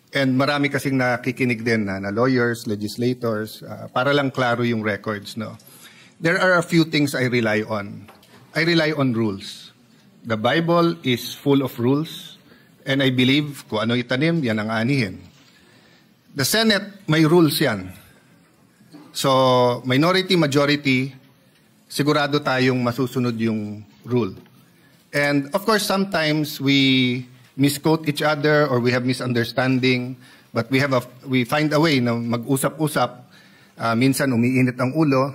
and marami kasing nakikinig din na lawyers, legislators, para lang klaro yung records. No? There are a few things I rely on. I rely on rules. The Bible is full of rules, and I believe kung ano itanim, yan ang anihin. The Senate, may rules yan. So, minority, majority, sigurado tayong masusunod yung rule. And of course, sometimes we misquote each other or we have misunderstanding, but we find a way na mag-usap-usap. Minsan umiinit ang ulo.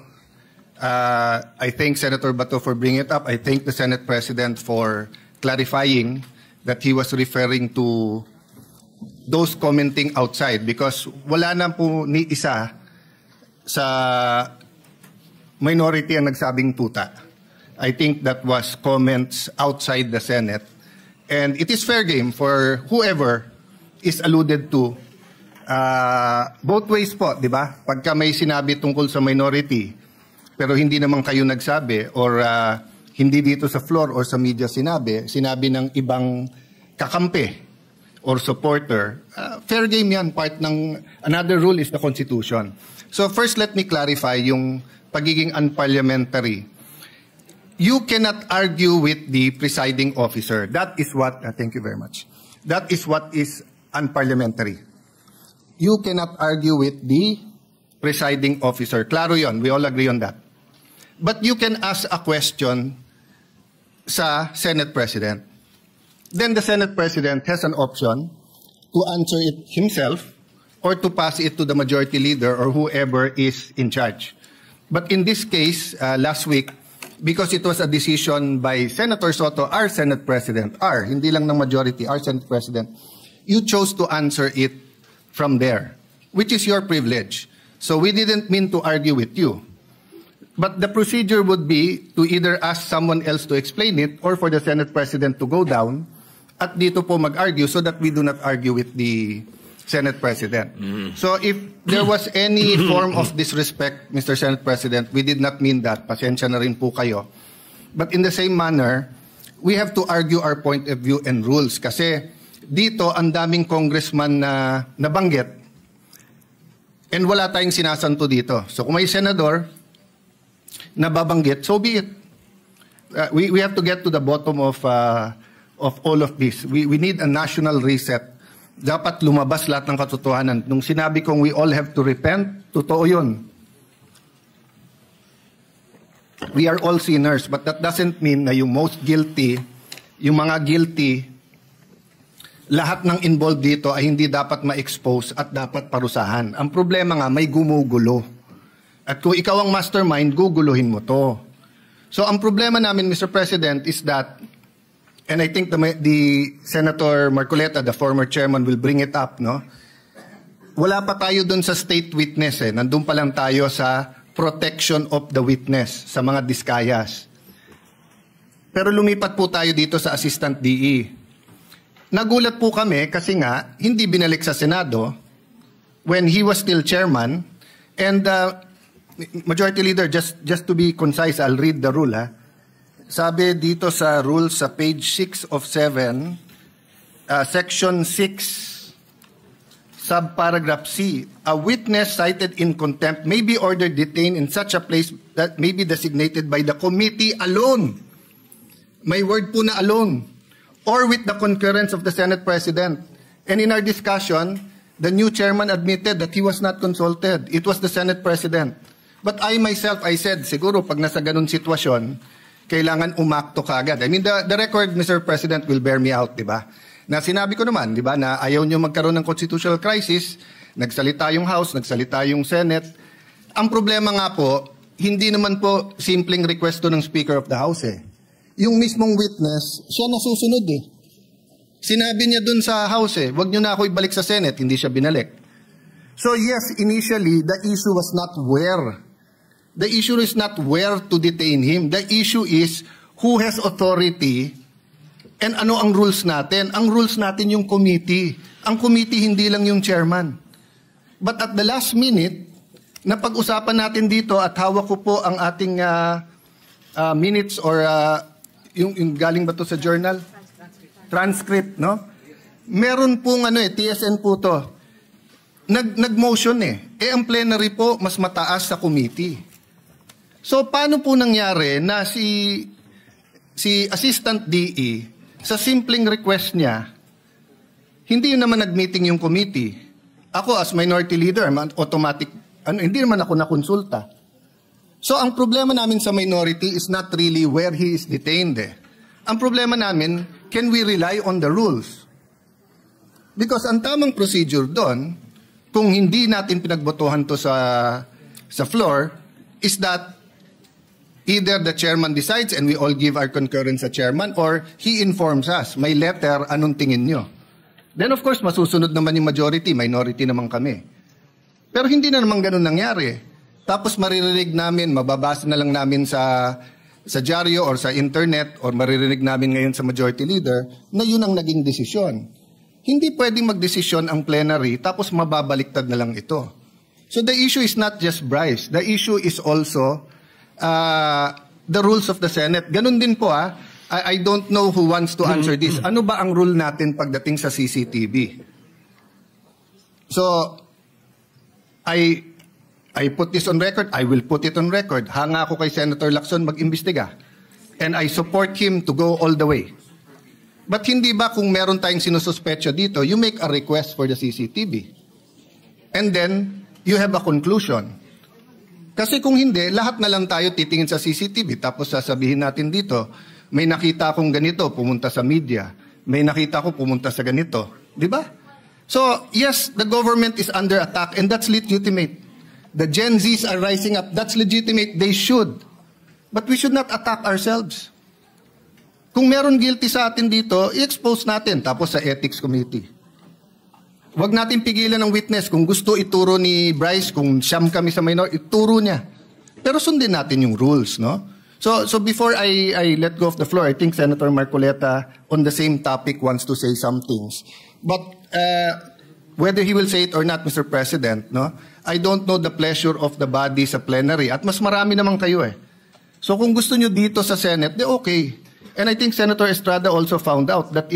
I thank Senator Bato for bringing it up. I thank the Senate President for clarifying that he was referring to those commenting outside because wala na po ni isa sa minority ang nagsabing tuta. I think that was comments outside the Senate. And it is fair game for whoever is alluded to. Both ways po, di ba? Pagka may sinabi tungkol sa minority, pero hindi naman kayo nagsabi or hindi dito sa floor or sa media sinabi ng ibang kakampi or supporter, fair game yan. Part ng another rule is the Constitution. So first, let me clarify yung pagiging unparliamentary. You cannot argue with the presiding officer. That is what, thank you very much. That is what is unparliamentary. You cannot argue with the presiding officer. Klaro yon, we all agree on that. But you can ask a question sa Senate President. Then the Senate President has an option to answer it himself or to pass it to the majority leader or whoever is in charge. But in this case, last week, because it was a decision by Senator Soto, our Senate President, hindi lang ng majority, our Senate President, you chose to answer it from there, which is your privilege. So we didn't mean to argue with you. But the procedure would be to either ask someone else to explain it or for the Senate President to go down at dito po mag-argue so that we do not argue with the Senate President. So if there was any form of disrespect, Mr. Senate President, we did not mean that. Pasensya na rin po kayo. But in the same manner, we have to argue our point of view and rules. Kasi dito, ang daming congressman na nabanggit and wala tayong sinasanto dito. So kung may senador na babanggit, so be it. We have to get to the bottom of all of this. We need a national reset. Dapat lumabas lahat ng katotohanan. Nung sinabi kong we all have to repent, totoo yun. We are all sinners, but that doesn't mean na yung most guilty, yung mga guilty, lahat ng involved dito ay hindi dapat ma-expose at dapat parusahan. Ang problema nga, may gumugulo. At kung ikaw ang mastermind, guguluhin mo to. So ang problema namin, Mr. President, is that and I think the Senator Marcoleta, the former chairman, will bring it up, no? Wala pa tayo dun sa state witness, eh. Nandun pa lang tayo sa protection of the witness, sa mga diskayas. Pero lumipat po tayo dito sa Assistant DE. Nagulat po kami kasi nga, hindi binalik sa Senado when he was still chairman. And Majority Leader, just to be concise, I'll read the rule, ha? Sabi dito sa rules sa page 6 of 7, section 6, subparagraph C, a witness cited in contempt may be ordered detained in such a place that may be designated by the committee alone. May word po na alone. Or with the concurrence of the Senate President. And in our discussion, the new chairman admitted that he was not consulted. It was the Senate President. But I myself, I said, siguro pag nasa ganun sitwasyon, kailangan umakto kagad. I mean, the record, Mr. President, will bear me out, di ba? Na sinabi ko naman, di ba, na ayaw nyo magkaroon ng constitutional crisis, nagsalita yung House, nagsalita yung Senate. Ang problema nga po, hindi naman po simpleng request to ng Speaker of the House, eh. Yung mismong witness, siya nasusunod, eh. Sinabi niya dun sa House, eh, wag nyo na ako ibalik sa Senate, hindi siya binalik. So yes, initially, the issue was not where. The issue is not where to detain him. The issue is who has authority and ano ang rules natin. Ang rules natin yung committee. Ang committee hindi lang yung chairman. But at the last minute, napag-usapan natin dito at hawak ko po ang ating minutes or yung galing ba to sa journal? Transcript, no? Meron pong TSN po to. Nag-motion ang plenary po mas mataas sa committee. So paano po nangyari na si Assistant DE sa simpleng request niya, hindi naman nag-meeting yung committee. Ako as minority leader, automatic, hindi naman ako nakonsulta. So ang problema namin sa minority is not really where he is detained. Ang problema namin, can we rely on the rules? Because ang tamang procedure doon, kung hindi natin pinagbotohan to sa floor, is that either the chairman decides and we all give our concurrence sa chairman, or he informs us, may letter, anong tingin nyo? Then of course, masusunod naman yung majority, minority naman kami. Pero hindi na naman ganun nangyari. Tapos maririnig namin, mababasa na lang namin sa dyaryo or sa internet, or maririnig namin ngayon sa majority leader, na yun ang naging desisyon. Hindi pwedeng magdesisyon ang plenary tapos mababaliktad na lang ito. So the issue is not just Bryce. The issue is also the rules of the Senate. Ganun din po I don't know who wants to answer this. Ano ba ang rule natin pagdating sa CCTV? So I put this on record. I will put it on record. Hanga ako kay Senator Lacson mag-imbestiga. And I support him to go all the way. But hindi ba kung meron tayong sinususpetso dito, you make a request for the CCTV. And then, you have a conclusion. Kasi kung hindi, lahat na lang tayo titingin sa CCTV. Tapos sasabihin natin dito, may nakita akong ganito, pumunta sa media. May nakita ko, pumunta sa ganito. Di ba? So, yes, the government is under attack and that's legitimate. The Gen Zs are rising up. That's legitimate. They should. But we should not attack ourselves. Kung meron guilty sa atin dito, i-expose natin, tapos sa Ethics Committee. Huwag natin pigilan ng witness. Kung gusto ituro ni Bryce, kung siyam kami sa minor, ituro niya. Pero sundin natin yung rules, no? So before I let go of the floor, I think Senator Marcoleta, on the same topic, wants to say some things. But whether he will say it or not, Mr. President, no? I don't know the pleasure of the body sa plenary. At mas marami naman kayo So kung gusto nyo dito sa Senate, di okay. And I think Senator Estrada also found out that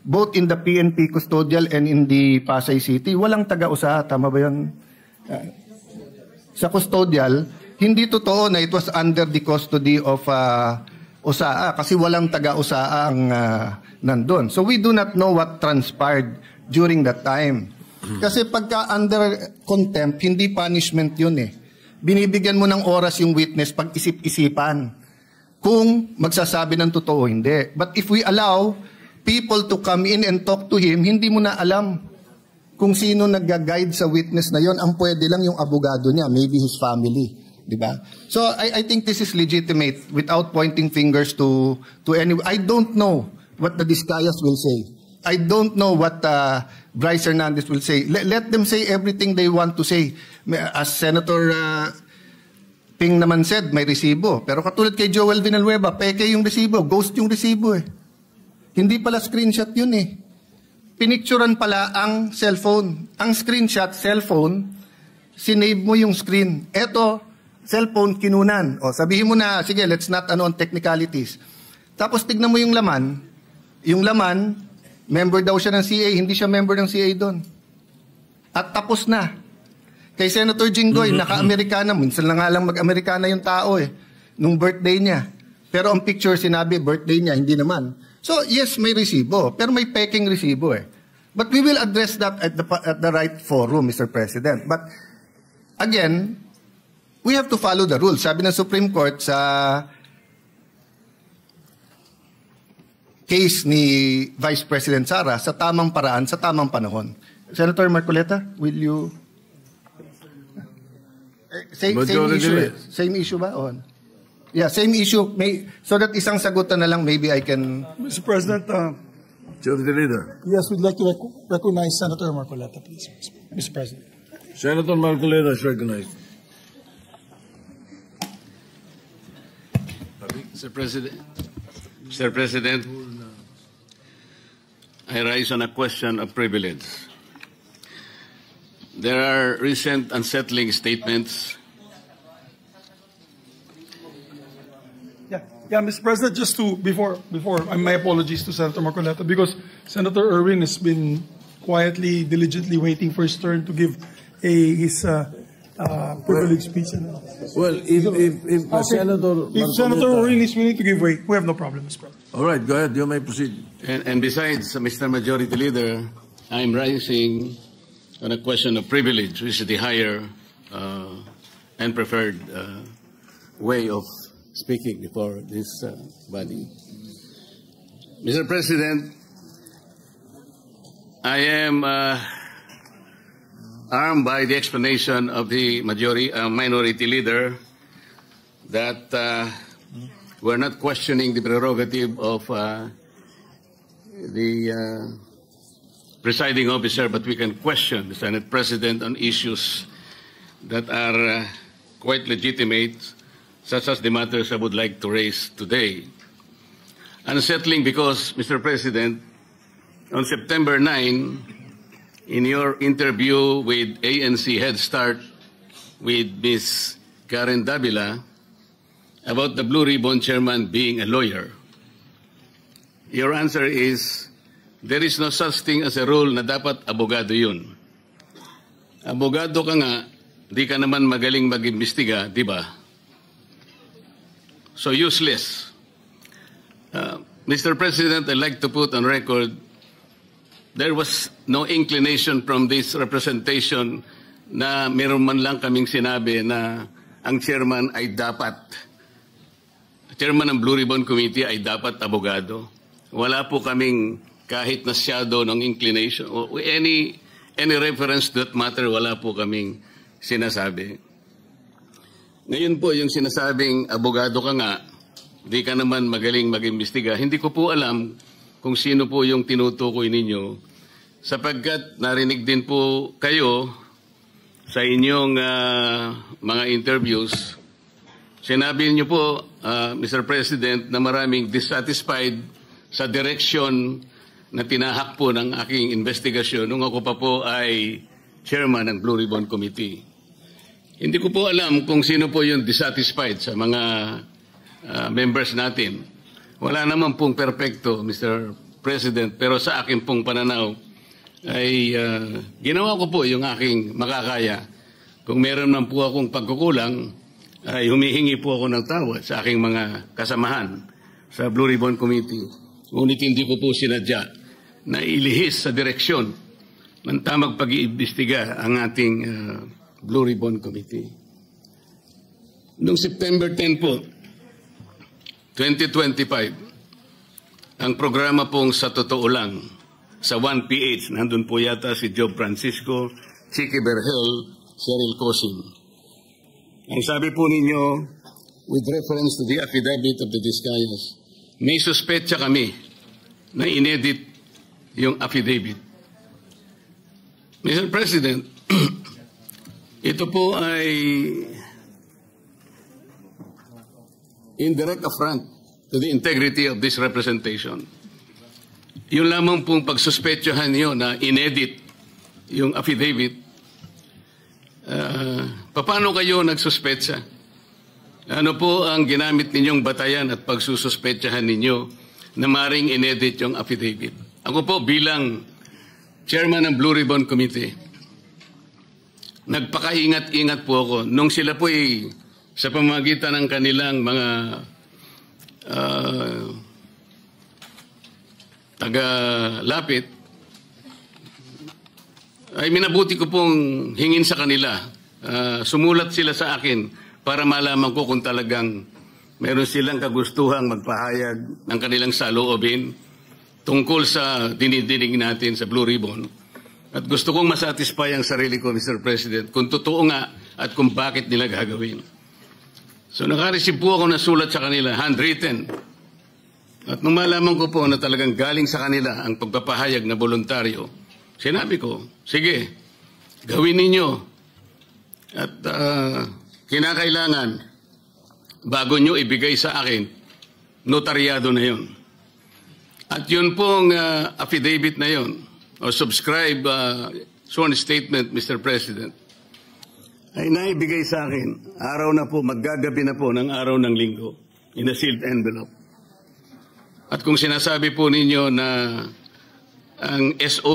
both in the PNP custodial and in the Pasay City, walang taga-usaha. Tama ba yun? Sa custodial, hindi totoo na it was under the custody of USAA kasi walang taga-USAA ang nandun. So we do not know what transpired during that time. Kasi pagka under contempt, hindi punishment yun Binibigyan mo ng oras yung witness pag isip-isipan. Kung magsasabi ng totoo, hindi. But if we allow people to come in and talk to him, hindi mo na alam kung sino nag-guide sa witness na yon. Ang pwede lang yung abogado niya, maybe his family. Diba? So I think this is legitimate without pointing fingers to anyone. I don't know what the Discayas will say. I don't know what Bryce Hernandez will say. Let them say everything they want to say. As Senator Ping naman said, may resibo. Pero katulad kay Joel Villanueva, peke yung resibo, ghost yung resibo Hindi pala screenshot yun Pinicturan pala ang cellphone. Ang screenshot, cellphone, sinave mo yung screen. Eto, cellphone, kinunan. O, sabihin mo na, sige, let's not on technicalities. Tapos tignan mo yung laman. Yung laman, member daw siya ng CA, hindi siya member ng CA doon. At tapos na. Kay Senator Jinggoy, naka-Amerikana. Minsan lang nga lang mag-Amerikana yung tao nung birthday niya. Pero ang picture sinabi, birthday niya, hindi naman. So, yes, may resibo. Pero may peking resibo But we will address that at the right forum, Mr. President. But, again, we have to follow the rules. Sabi ng Supreme Court sa case ni Vice President Sara, sa tamang paraan, sa tamang panahon. Senator Marcoleta, will you... Same issue Same issue ba? Yeah, same issue. So that isang sagutan na lang, maybe I can... Mr. President, Majority Leader. yes, we'd like to recognize Senator Marcoleta, please, Mr. President. Senator Marcoleta is recognized. Mr. President, I rise on a question of privilege. There are recent unsettling statements. Yeah. Yeah, Mr. President, just to, before, my apologies to Senator Marcoleta, because Senator Erwin has been quietly, diligently waiting for his turn to give his privileged speech. Well, if Senator If Senator Erwin is willing to give way, we have no problem, Mr. President. All right, go ahead. You may proceed. And besides, Mr. Majority Leader, I'm rising on a question of privilege, which is the higher and preferred way of speaking before this body. Mr. President, I am armed by the explanation of the minority leader that we're not questioning the prerogative of the presiding officer, but we can question the Senate President on issues that are quite legitimate, such as the matters I would like to raise today. Unsettling because, Mr. President, on September 9, in your interview with ANC Head Start with Ms. Karen Davila about the Blue Ribbon Chairman being a lawyer, your answer is, there is no such thing as a rule na dapat abogado yun. Abogado ka nga, di ka naman magaling mag-imbestiga, di ba? So useless. Mr. President, I'd like to put on record, there was no inclination from this representation na meron man lang kaming sinabi na ang chairman ay dapat, chairman ng Blue Ribbon Committee ay dapat abogado. Wala po kaming kahit na shadow ng inclination o any reference to that matter, wala po kaming sinasabi. Ngayon po, yung sinasabing abogado ka nga, di ka naman magaling mag-imbestiga, hindi ko po alam kung sino po yung tinutukoy ninyo, sapagkat narinig din po kayo sa inyong mga interviews. Sinabi niyo po, Mr. President, na maraming dissatisfied sa direction na tinahak po ng aking investigasyon nung ako pa po ay chairman ng Blue Ribbon Committee. Hindi ko po alam kung sino po yung dissatisfied sa mga members natin. Wala naman pong perpekto, Mr. President, pero sa akin pong pananaw ay ginawa ko po yung aking makakaya. Kung meron man po akong pagkukulang, ay humihingi po ako ng tawad sa aking mga kasamahan sa Blue Ribbon Committee. Ngunit hindi ko po sinadya na ilihis sa direksyon ng tamang pag-iimbestiga ang ating Blue Ribbon Committee. Noong September 10 po, 2025, ang programa pong Sa Totoo Lang, sa 1PH, nandun po yata si Job Francisco, Chicky Berhel, Cheryl Cosin. Ang sabi po ninyo, with reference to the affidavit of the Discayas, may suspetsa kami na inedit yung affidavit. Mr. President, ito po ay indirect affront to the integrity of this representation. Yung lamang pong pagsuspetsahan niyo na inedit yung affidavit, paano kayo nagsuspetsa? Ano po ang ginamit ninyong batayan at pagsususpetsahan ninyo na maring inedit yung affidavit? Ako po bilang chairman ng Blue Ribbon Committee, nagpakaingat-ingat po ako. Nung sila po ay sa pamamagitan ng kanilang mga taga-lapit, ay minabuti ko pong hingin sa kanila. Sumulat sila sa akin para malaman ko kung talagang meron silang kagustuhang magpahayag ng kanilang saloobin tungkol sa dinidinig natin sa Blue Ribbon. At gusto kong masatisfy ang sarili ko, Mr. President, kung totoo nga at kung bakit nila gagawin. So nakareceive po ako ng sulat sa kanila, handwritten. At nung malaman ko po na talagang galing sa kanila ang pagpapahayag na voluntaryo, sinabi ko, sige, gawin ninyo. At kinakailangan, bago nyo ibigay sa akin, notaryado na yun. At yun pong affidavit na yun, o subscribe sworn statement, Mr. President, ay naibigay sa akin, araw na po, maggagabi na po ng araw ng linggo. in a sealed envelope. At kung sinasabi po ninyo na ang SO